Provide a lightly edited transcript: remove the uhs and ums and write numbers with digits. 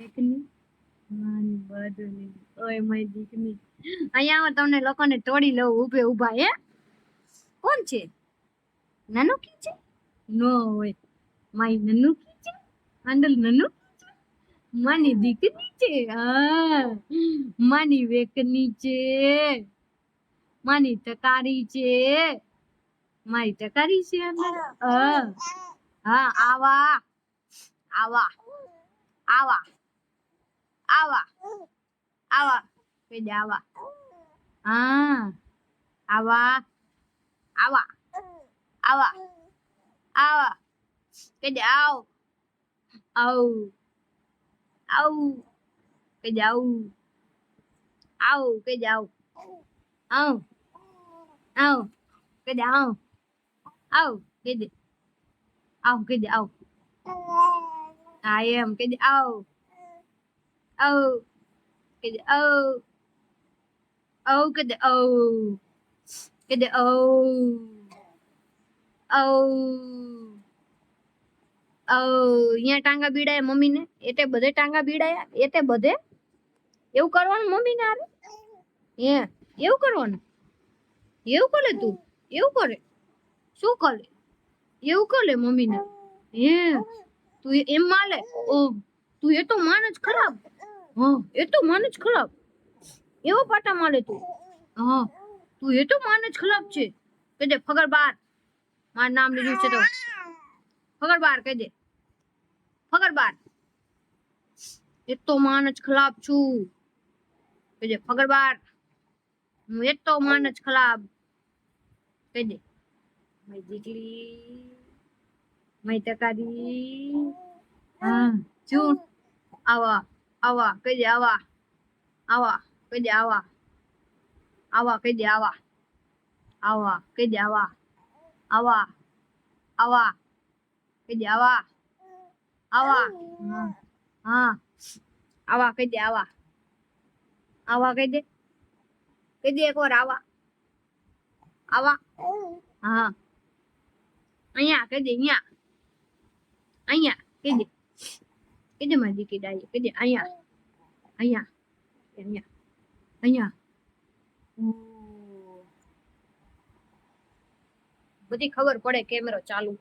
એકની માની બધુની ઓય મારી દીકની અહીંયા હું તમને લોકોને તોડી લઉં ઊભે ઊભા હે કોણ છે નાનુકી છે નો હોય મારી નાનુકી છે આંડલ નાનુકી છે માની દીકરી છે હા માની વેકની છે માની ટકારી છે મારી ટકારી છે હા હા આવા આવા આવા આવા આવા કહી દે આવા હા આવા આવા આવા આવા કહી દે આવ આવ આવ કહી દે આવ આવ કહી દે આવ આવ આવ કહી દે આવ આવ કહી દે આવ કહી દે આવ આ એમ કહી દે આવ આવ કહી દે આવ આવ કહી દે આવ કહી દે આવ આવ અહીંયા ટાંગા બીડાય મમ્મી ને એટલે બધે ટાંગા બીડાયા એટલે બધે એવું કરવાનું મમ્મી ને આરે હે એવું કરવાનું એવું કરે તું એવું કરે શું કરે એવું કરે મમ્મી ને હે તું એમ માલે ઓ તું એ તો માન જ ખરાબ હા એ તો માન જ ખરાબ એવો પાટા મારે તું હા તું એ તો માન જ ખરાબ છે કહી દે ફગર બાર મારું નામ લીધું છે તો ફગર બાર કહી દે ફગર બાર એ તો માન જ ખરાબ છું કહી દે ફગર બાર હું એ તો માન જ ખરાબ કહી દે મારી દીકરી મારી ટકારી હા ચૂન આવા આવા કહી દે આવા આવા કહી દે આવા આવા કહી દે આવા આવા કહી દે આવા આવા આવા કહી દે આવા આવા હા આવા કહી દે આવા આવા કહી દે એક વાર આવા આવા હા અહીંયા કહી દે અહીંયા અહીંયા કહી દે મારી દીકરી ડાય કહી દે અહીંયા અહીંયા અહીંયા અહીંયા બધી ખબર પડે કેમેરો ચાલુ